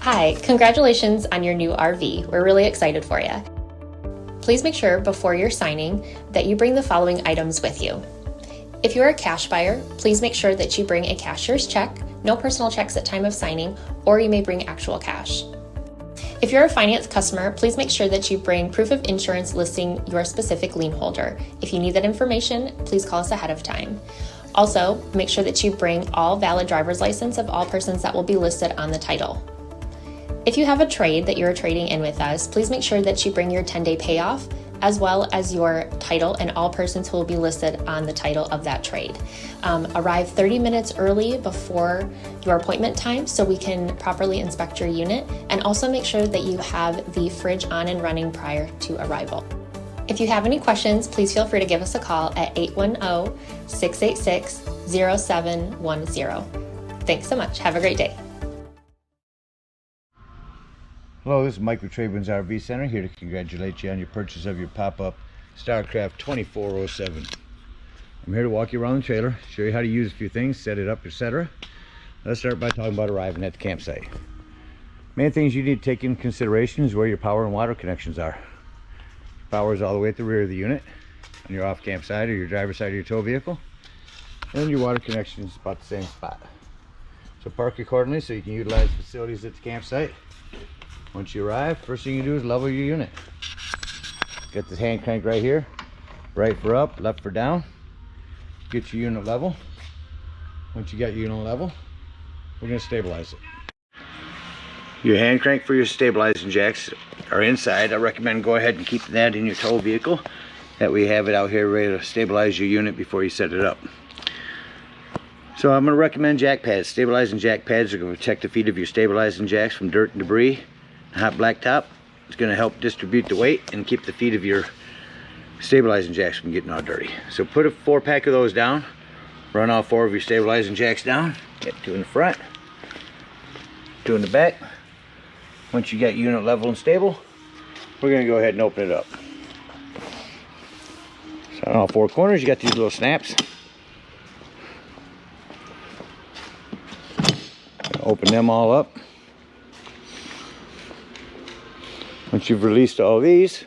Hi, congratulations on your new RV. We're really excited for you. Please make sure before you're signing that you bring the following items with you. If you're a cash buyer, please make sure that you bring a cashier's check, no personal checks at time of signing, or you may bring actual cash. If you're a finance customer, please make sure that you bring proof of insurance listing your specific lien holder. If you need that information, please call us ahead of time. Also, make sure that you bring all valid driver's license of all persons that will be listed on the title. If you have a trade that you're trading in with us, please make sure that you bring your 10-day payoff as well as your title and all persons who will be listed on the title of that trade. Arrive 30 minutes early before your appointment time so we can properly inspect your unit, and also make sure that you have the fridge on and running prior to arrival. If you have any questions, please feel free to give us a call at 810-686-0710. Thanks so much. Have a great day. Hello, this is Mike with TradeWinds RV Center, here to congratulate you on your purchase of your pop-up StarCraft 2407. I'm here to walk you around the trailer, show you how to use a few things, set it up, etc. Let's start by talking about arriving at the campsite. Main things you need to take into consideration is where your power and water connections are. Power is all the way at the rear of the unit, on your off-camp side or your driver's side of your tow vehicle, and your water connection is about the same spot. So park accordingly so you can utilize facilities at the campsite. Once you arrive, first thing you do is level your unit. Get the hand crank right here, right for up, left for down. Get your unit level. Once you got your unit level, we're going to stabilize it. Your hand crank for your stabilizing jacks are inside. I recommend go ahead and keep that in your tow vehicle. That way you have it out here ready to stabilize your unit before you set it up. So I'm going to recommend jack pads. Stabilizing jack pads are going to protect the feet of your stabilizing jacks from dirt and debris. Hot blacktop. It's going to help distribute the weight and keep the feet of your stabilizing jacks from getting all dirty. So put a 4-pack of those down. Run all 4 of your stabilizing jacks down. Get 2 in the front, 2 in the back. Once you got unit level and stable, we're going to go ahead and open it up. So on all 4 corners you got these little snaps. Open them all up. Once you've released all these,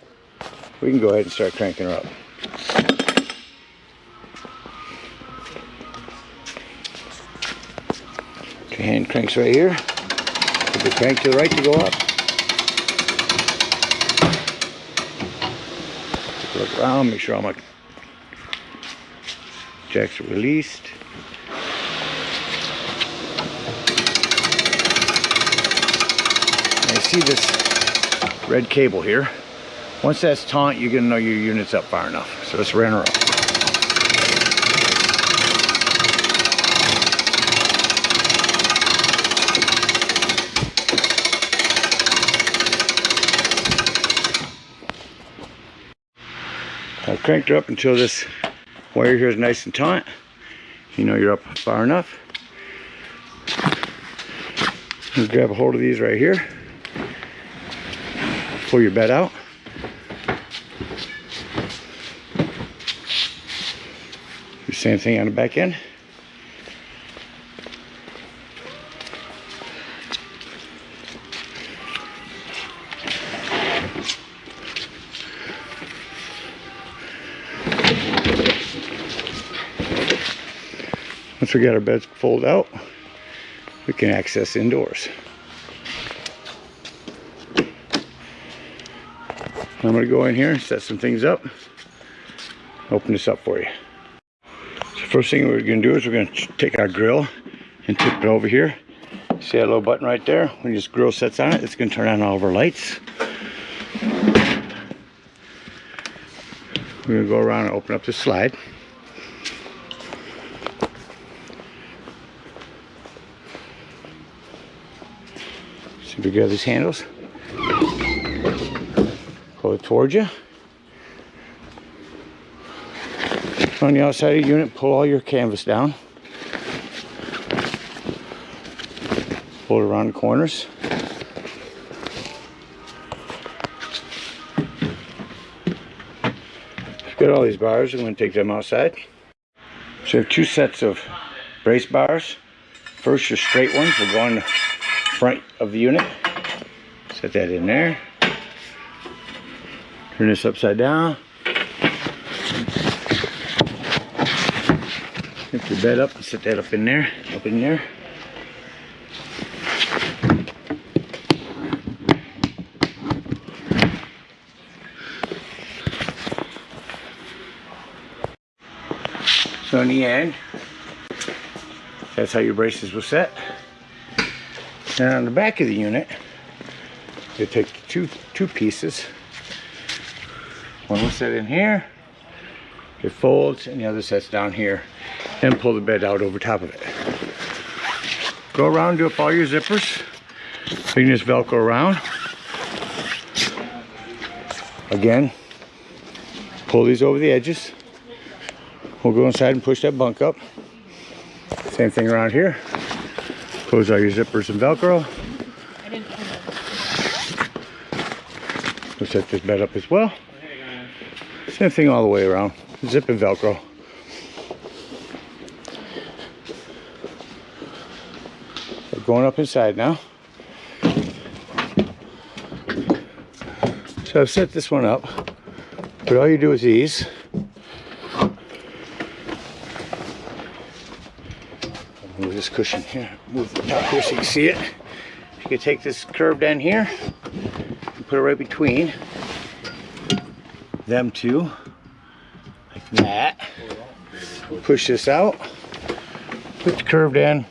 we can go ahead and start cranking her up. Your hand cranks right here. Put the crank to the right to go up. Take a look around, make sure all my jacks are released. I see this red cable here. Once that's taut, you're going to know your unit's up far enough. So let's run her up. I've cranked her up until this wire here is nice and taut. You know you're up far enough. You grab a hold of these right here. Pull your bed out. The same thing on the back end. Once we got our beds pulled out, we can access indoors. I'm going to go in here and set some things up. Open this up for you. So first thing we're going to do is we're going to take our grill and tip it over here. See that little button right there? When this grill sets on it, it's going to turn on all of our lights. We're going to go around and open up this slide. So we grab these handles. Pull it towards you. On the outside of the unit, pull all your canvas down. Pull it around the corners. Got all these bars. I'm going to take them outside. So we have 2 sets of brace bars. First, your straight ones will go on the front of the unit. Set that in there. Turn this upside down. Lift your bed up and set that up in there. So in the end, that's how your braces will set. And on the back of the unit, you take two pieces. One will set in here, it folds, and the other sets down here. And pull the bed out over top of it. Go around, do up all your zippers. You can just Velcro around. Again, pull these over the edges. We'll go inside and push that bunk up. Same thing around here. Close all your zippers and Velcro. We'll set this bed up as well. Same thing all the way around. Zip and Velcro. So going up inside now. So I've set this one up. But all you do is these. Move this cushion here, move the top here so you can see it. You can take this curved end here and put it right between them two, like that. Push this out, put the curved end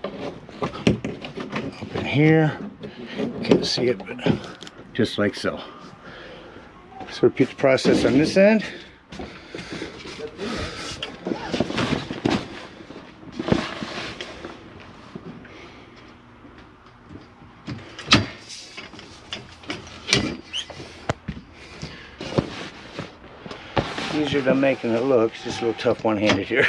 up in here. Can't see it, but just like so. So repeat the process on this end. Easier than making it look. It's just a little tough one-handed here.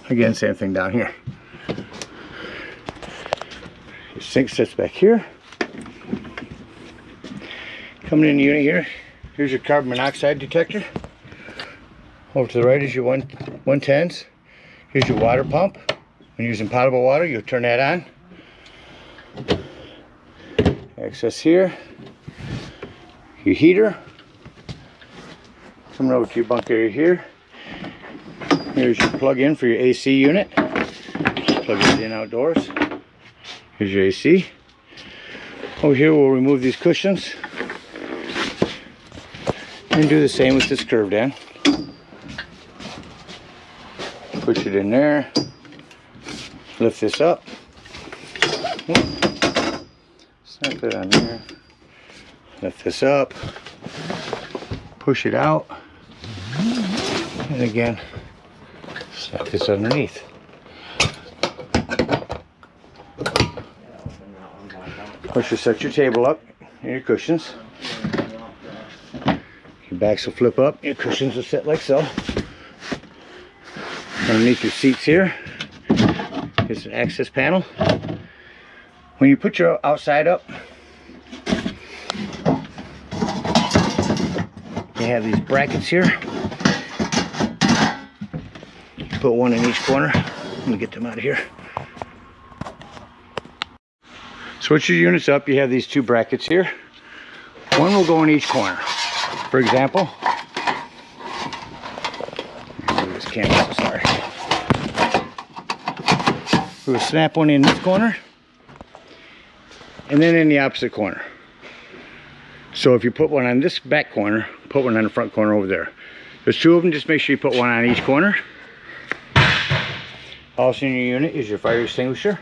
Again, same thing down here. Your sink sits back here. Coming in the unit here, here's your carbon monoxide detector. Over to the right is your 110s. Here's your water pump. When using potable water, you'll turn that on. Access here, your heater. Coming over to your bunk area here. Here's your plug-in for your AC unit. Plug it in outdoors. Here's your AC. Over here we'll remove these cushions and do the same with this curved end. Push it in there. Lift this up. Snap it on there. Lift this up. Push it out. And again, snap this underneath. Push to set your table up and your cushions. Your backs will flip up. Your cushions will sit like so. Underneath your seats here is an access panel. When you put your outside up, you have these brackets here. Put one in each corner. Let me get them out of here. Switch your units up. You have these two brackets here. One will go in each corner. For example, move this camera, sorry. We'll snap one in this corner and then in the opposite corner. So if you put one on this back corner, put one on the front corner over there. There's two of them, just make sure you put one on each corner. Also in your unit is your fire extinguisher.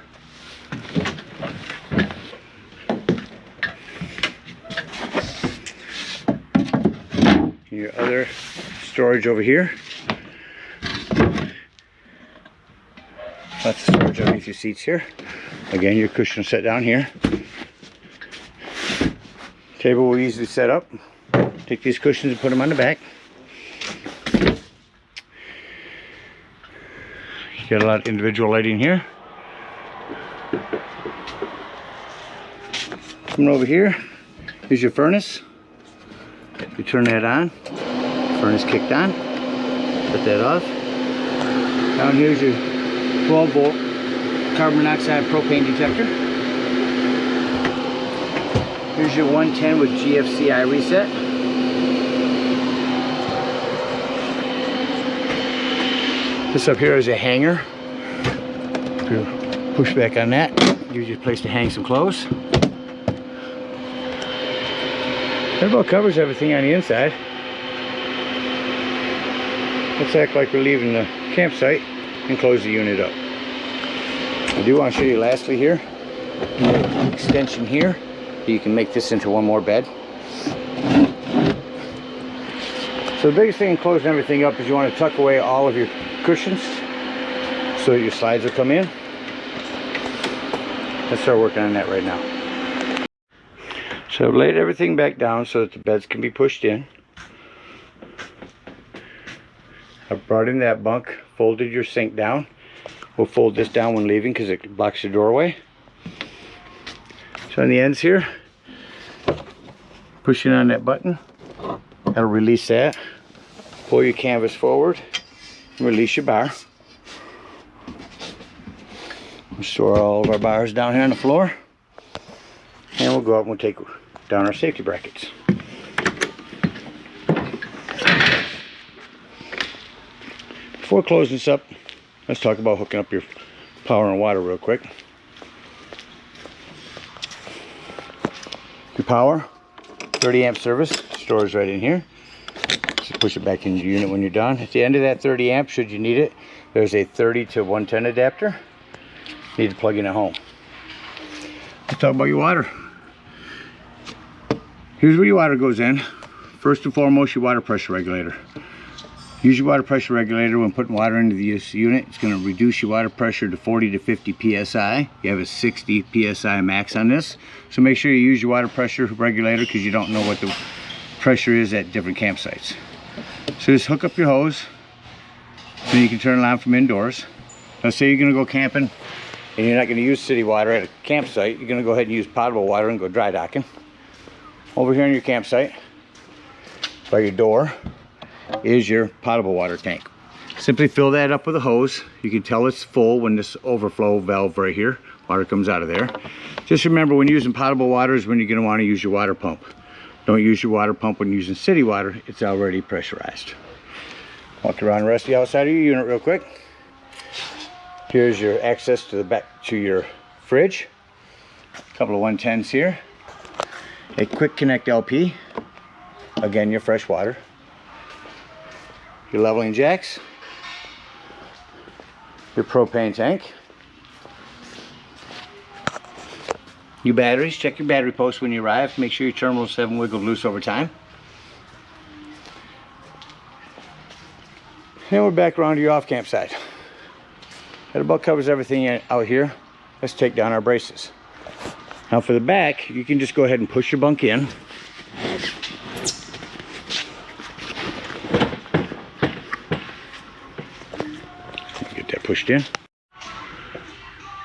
Your other storage over here. Lots of storage underneath your seats here. Again, your cushion set down here. Table will easily set up. Take these cushions and put them on the back. You got a lot of individual lighting here. Coming over here, here's your furnace. You turn that on. Furnace kicked on. Put that off. Down here's your 12-volt carbon monoxide propane detector. Here's your 110 with GFCI reset. This up here is a hanger. If you push back on that, gives you a place to hang some clothes. That about covers everything on the inside. Let's act like we're leaving the campsite and close the unit up. I do want to show you lastly here, an extension here. You can make this into one more bed. So the biggest thing in closing everything up is you want to tuck away all of your cushions so that your slides will come in. Let's start working on that right now. So I've laid everything back down so that the beds can be pushed in. I've brought in that bunk, folded your sink down. We'll fold this down when leaving because it blocks the doorway. So on the ends here, pushing on that button, that'll release that. Pull your canvas forward and release your bar. We'll store all of our bars down here on the floor. And we'll go up and we'll take down our safety brackets. Before closing this up, let's talk about hooking up your power and water real quick. Your power, 30 amp service, stores right in here. Just push it back in your unit when you're done. At the end of that 30 amp, should you need it, there's a 30 to 110 adapter. Need to plug in at home. Let's talk about your water. Here's where your water goes in. First and foremost, your water pressure regulator. Use your water pressure regulator when putting water into this unit. It's going to reduce your water pressure to 40 to 50 psi. You have a 60 psi max on this. So make sure you use your water pressure regulator because you don't know what the pressure is at different campsites. So just hook up your hose so you can turn it on from indoors. Let's say you're going to go camping and you're not going to use city water at a campsite. You're going to go ahead and use potable water and go dry docking. Over here in your campsite, by your door, is your potable water tank. Simply fill that up with a hose. You can tell it's full when this overflow valve right here, water comes out of there. Just remember, when using potable water is when you're going to want to use your water pump. Don't use your water pump when using city water. It's already pressurized. Walk around the rest of the outside of your unit real quick. Here's your access to the back to your fridge. A couple of 110s here. A quick connect LP. Again, your fresh water. Your leveling jacks. Your propane tank. Your batteries. Check your battery post when you arrive. Make sure your terminals haven't wiggled loose over time. And we're back around to your off campsite. That about covers everything out here. Let's take down our braces. Now for the back, you can just go ahead and push your bunk in. Get that pushed in.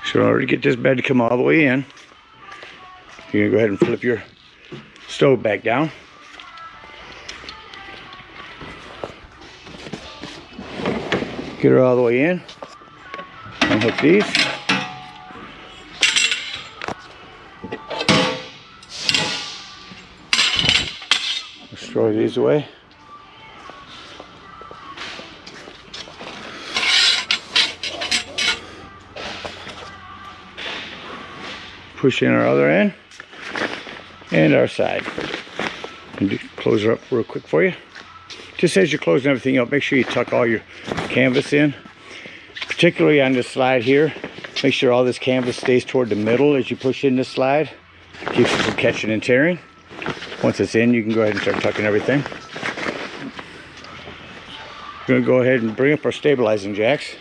So in order to get this bed to come all the way in, you're gonna go ahead and flip your stove back down. Get her all the way in. Unhook these. Let's throw these away. Push in our other end and our side. And close her up real quick for you. Just as you're closing everything up, make sure you tuck all your canvas in. Particularly on this slide here, make sure all this canvas stays toward the middle as you push in this slide. Keeps it from catching and tearing. Once it's in, you can go ahead and start tucking everything. We're going to go ahead and bring up our stabilizing jacks.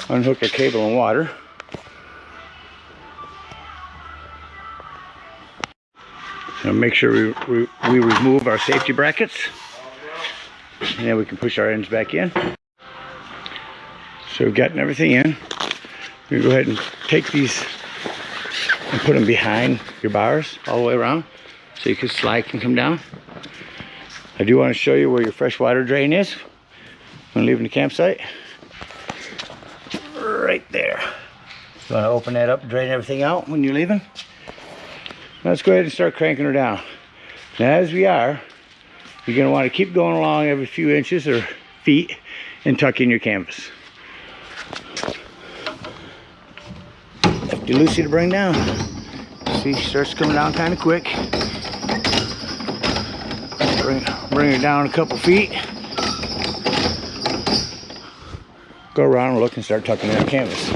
Unhook our cable and water. Now make sure we remove our safety brackets. And then we can push our ends back in. So we've gotten everything in. We go ahead and take these and put them behind your bars all the way around so your slide can come down. I do want to show you where your freshwater drain is when leaving the campsite. Right there. You want to open that up, drain everything out when you're leaving. Let's go ahead and start cranking her down. Now as we are, you're going to want to keep going along every few inches or feet and tuck in your canvas. Hefty loosey to bring down. See, she starts coming down kind of quick. Bring her down a couple feet. Go around and look and start tucking in our canvas.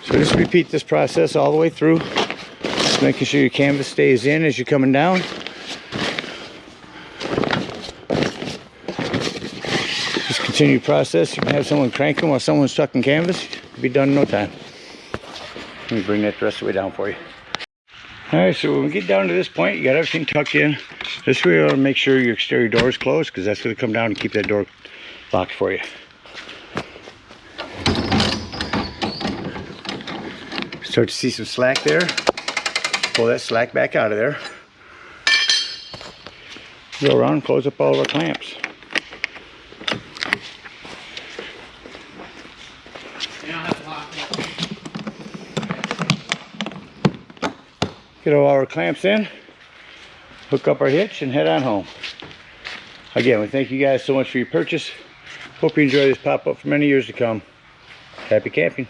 So just repeat this process all the way through. Just making sure your canvas stays in as you're coming down. Just continue the process. You can have someone cranking while someone's tucking canvas. It'll be done in no time. Let me bring that the rest of the way down for you. Alright, so when we get down to this point, you got everything tucked in. This way you want to make sure your exterior door is closed, because that's going to come down and keep that door locked for you. Start to see some slack there. Pull that slack back out of there. Go around and close up all of our clamps. Get all our clamps in, hook up our hitch, and head on home. Again, we thank you guys so much for your purchase. Hope you enjoy this pop-up for many years to come. Happy camping.